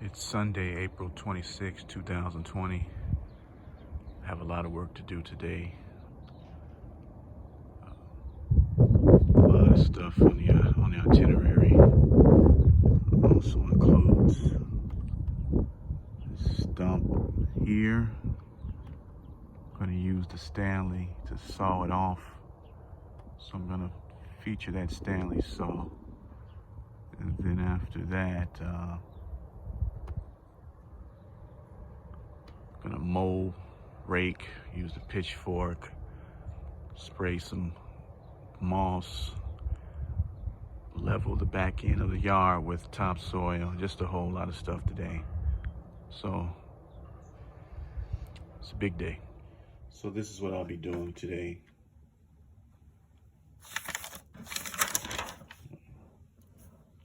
It's Sunday, April 26, 2020. I have a lot of work to do today. A lot of stuff on the itinerary. Also includes this stump here. I'm going to use the Stanley to saw it off. So I'm going to feature that Stanley saw. And then after that, gonna mow, rake, use the pitchfork, spray some moss, level the back end of the yard with topsoil, just a whole lot of stuff today. So it's a big day. So this is what I'll be doing today.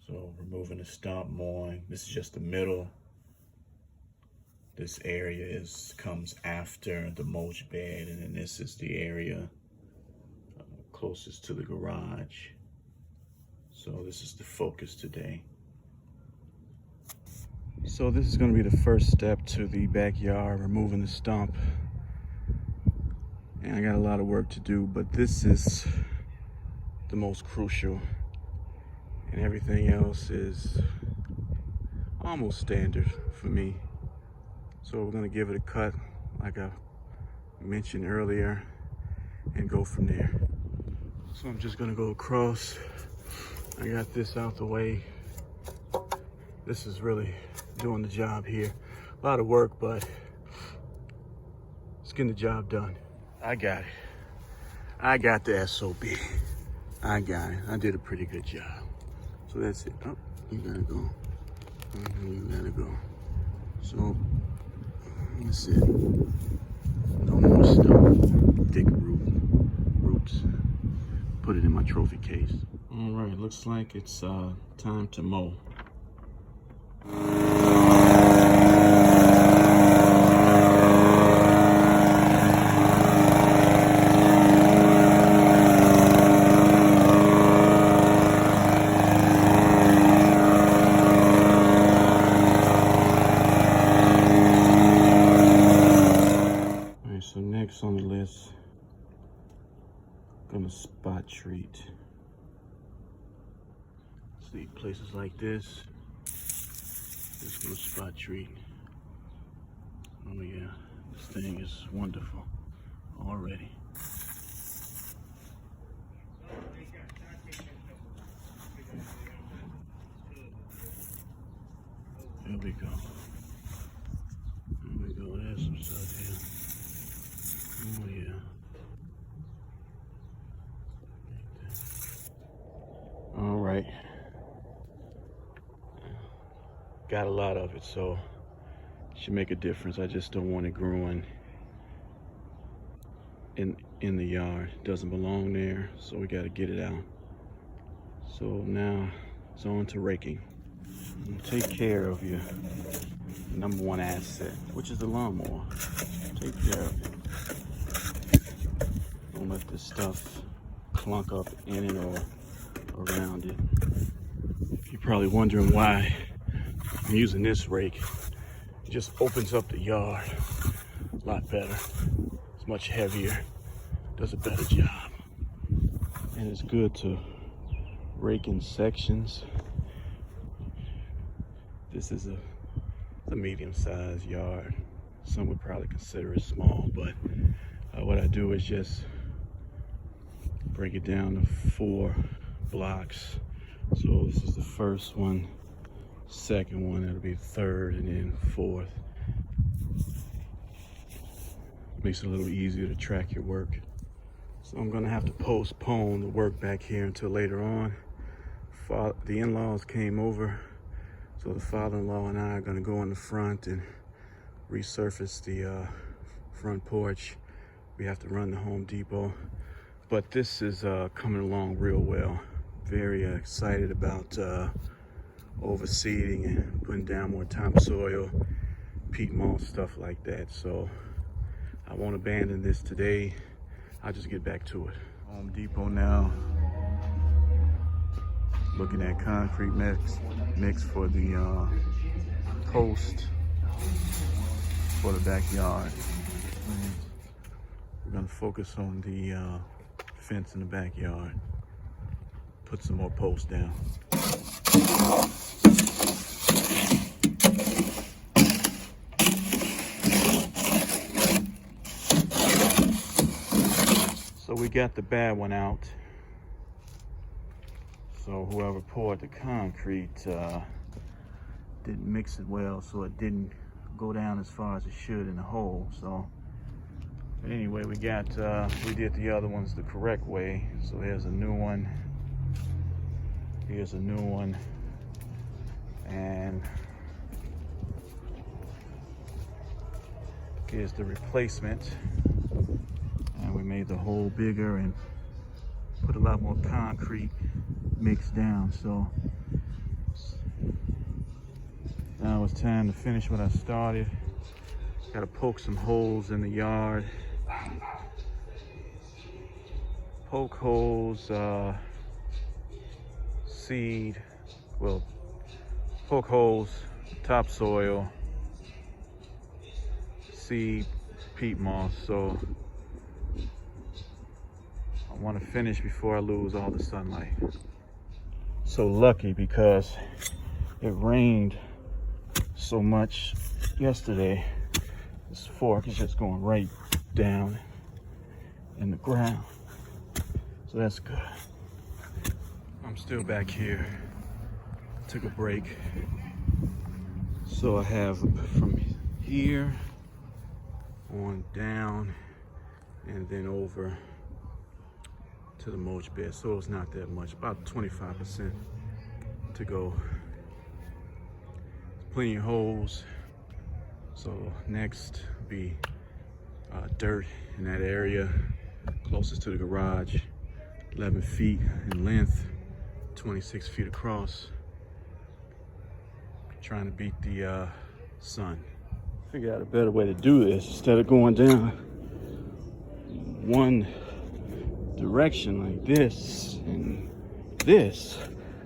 So removing the stump, mowing. This is just the middle. This area comes after the mulch bed, and then this is the area closest to the garage. So this is the focus today. So this is going to be the first step to the backyard, removing the stump. And I got a lot of work to do, but this is the most crucial. And everything else is almost standard for me. So we're gonna give it a cut, like I mentioned earlier, and go from there. So I'm just gonna go across. I got this out the way. This is really doing the job here. A lot of work, but it's getting the job done. I got it. I got the SOB. I got it. I did a pretty good job. So that's it. Oh, you gotta go. You gotta go. So that's it. No more stuff. Thick roots. Put it in my trophy case. All right, looks like it's time to mow. So next on the list, gonna spot treat. See places like this. Just gonna spot treat. Oh yeah, this thing is wonderful already. There we go. There we go. There's some stuff here. Oh yeah. All right. Got a lot of it, so it should make a difference. I just don't want it growing in the yard. It doesn't belong there, so we got to get it out. So now it's on to raking. And take care of your number one asset, which is the lawnmower. Take care of it. Don't let this stuff clunk up in it or around it. You're probably wondering why I'm using this rake. It just opens up the yard a lot better. It's much heavier, does a better job. And it's good to rake in sections. This is a medium-sized yard. Some would probably consider it small, but what I do is just break it down to 4 blocks. So this is the first one, second one, that'll be the third, and then fourth. Makes it a little easier to track your work. So I'm gonna have to postpone the work back here until later on. The in-laws came over, so the father-in-law and I are gonna go in the front and resurface the front porch. We have to run to Home Depot, but this is coming along real well. Very excited about overseeding and putting down more topsoil, peat moss, stuff like that. So I won't abandon this today. I'll just get back to it. Home Depot now. Looking at concrete mix for the post for the backyard. We're gonna focus on the fence in the backyard. Put some more posts down. So we got the bad one out. So whoever poured the concrete didn't mix it well, so it didn't go down as far as it should in the hole. So but anyway, we did the other ones the correct way. So here's a new one. Here's a new one. And here's the replacement. And we made the hole bigger and put a lot more concrete mixed down. So now it's time to finish what I started. Got to poke some holes in the yard. Poke holes, seed, well, poke holes, topsoil, seed, peat moss. So I want to finish before I lose all the sunlight. So lucky because it rained so much yesterday. This fork is just going right down in the ground. So that's good. I'm still back here. Took a break. So I have from here on down and then over to the mulch bed. So it's not that much, about 25% to go. Plenty of holes. So next will be dirt in that area closest to the garage. 11 feet in length, 26 feet across. Trying to beat the sun. Figure out a better way to do this. Instead of going down one direction like this and this,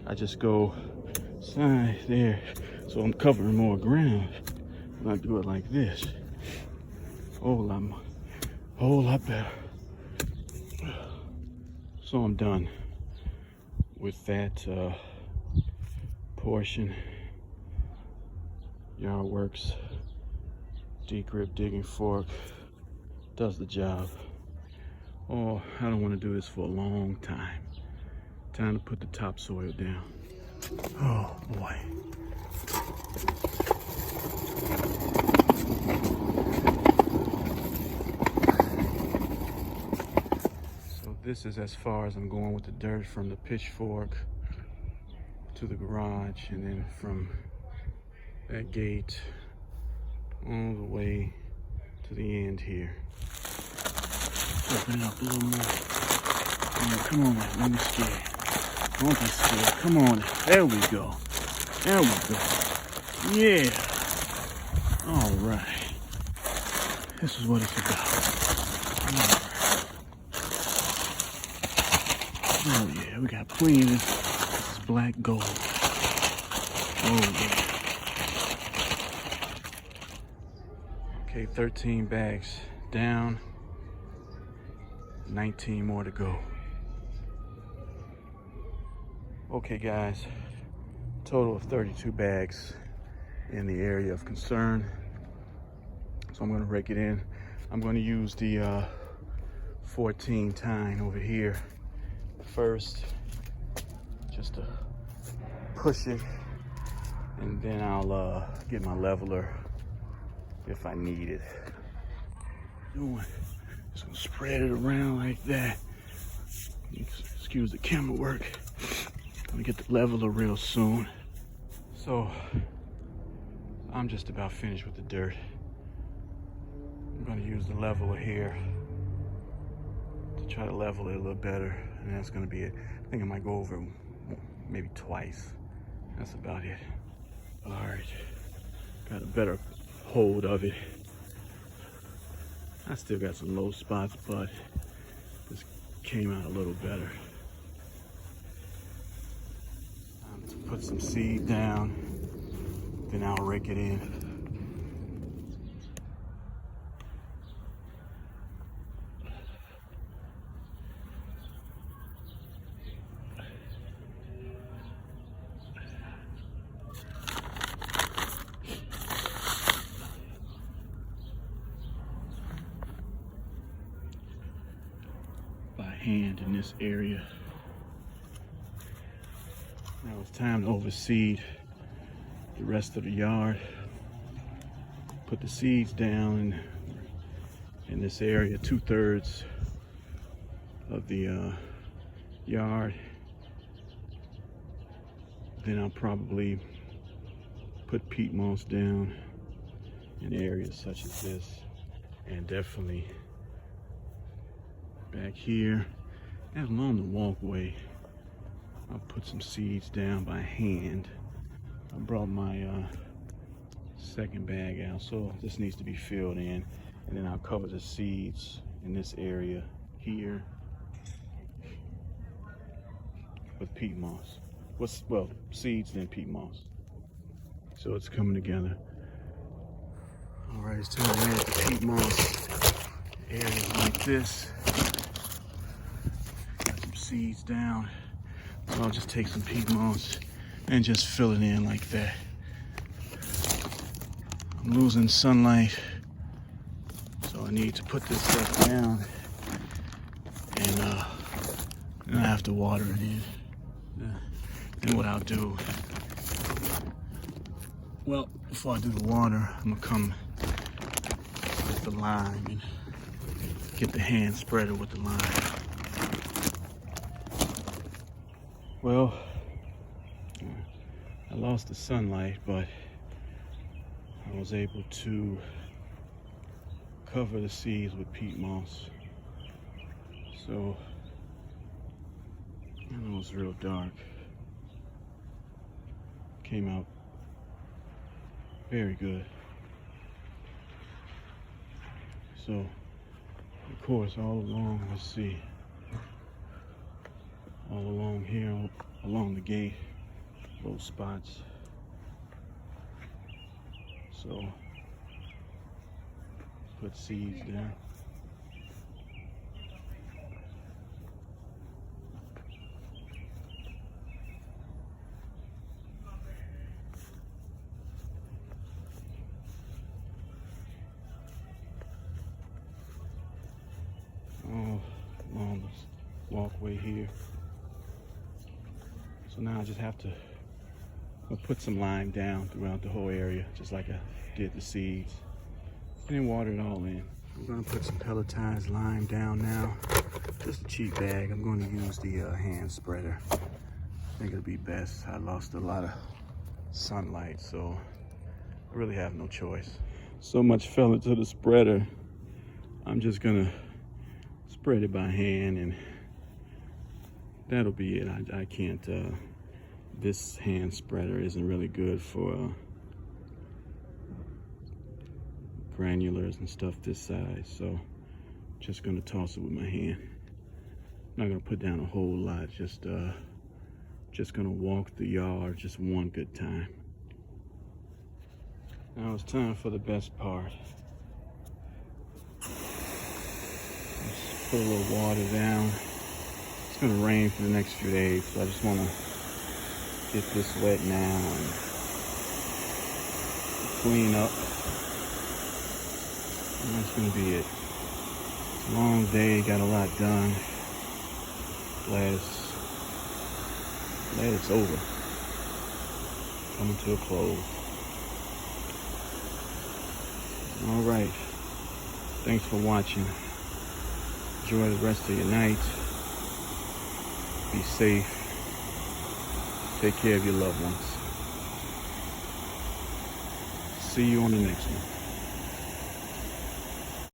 I just go side there. So I'm covering more ground. When I do it like this, whole lot better. So I'm done with that portion. Yardworks D-grip digging fork does the job. Oh, I don't want to do this for a long time. Time to put the topsoil down. Oh boy. This is as far as I'm going with the dirt, from the pitchfork to the garage, and then from that gate all the way to the end here. Open it up a little more. Come on, let me scared. Don't be scared. Come on. There we go. There we go. Yeah. All right. This is what it's about. All right. Oh yeah, we got plenty of this. This is black gold. Oh yeah. Okay, 13 bags down. 19 more to go. Okay guys, total of 32 bags in the area of concern. So I'm gonna rake it in. I'm gonna use the 14 tine over here first, just to push it, and then I'll get my leveler if I need it. Just gonna spread it around like that. Excuse the camera work. I'm gonna get the leveler real soon. So I'm just about finished with the dirt. I'm gonna use the leveler here to try to level it a little better, and that's gonna be it. I think I might go over maybe twice. That's about it. All right, got a better hold of it. I still got some low spots, but this came out a little better. Time to put some seed down, then I'll rake it in. By hand in this area. Now it's time to overseed the rest of the yard. Put the seeds down in this area, 2/3 of the yard. Then I'll probably put peat moss down in areas such as this, and definitely back here and along the walkway. I'll put some seeds down by hand. I brought my second bag out, so this needs to be filled in, and then I'll cover the seeds in this area here with peat moss. Well, seeds then peat moss. So it's coming together. All right, it's time to add the peat moss areas like this. Got some seeds down. So I'll just take some peat moss and just fill it in like that. I'm losing sunlight, so I need to put this stuff down, and then I have to water it in. Then what I'll do, well, before I do the water, I'm gonna come with the lime and get the hand spreader with the lime. Well, I lost the sunlight, but I was able to cover the seeds with peat moss. So, I know it's real dark. Came out very good. So, of course, all along, let's see. All along here, along the gate, those spots. So, put seeds there. All along this walkway here. So now I just have to put some lime down throughout the whole area, just like I did the seeds, and then water it all in. I'm gonna put some pelletized lime down now. Just a cheap bag. I'm going to use the hand spreader. I think it'll be best. I lost a lot of sunlight, so I really have no choice. So much fell into the spreader. I'm just gonna spread it by hand, and that'll be it. I can't, this hand spreader isn't really good for granulars and stuff this size, so just gonna toss it with my hand. Not gonna put down a whole lot, just gonna walk the yard just one good time. Now it's time for the best part. Let's put a little water down. It's gonna rain for the next few days, so I just wanna get this wet now and clean up. And that's gonna be it. It's a long day, got a lot done. Glad it's over. Coming to a close. All right. Thanks for watching. Enjoy the rest of your night. Be safe. Take care of your loved ones. See you on the next one.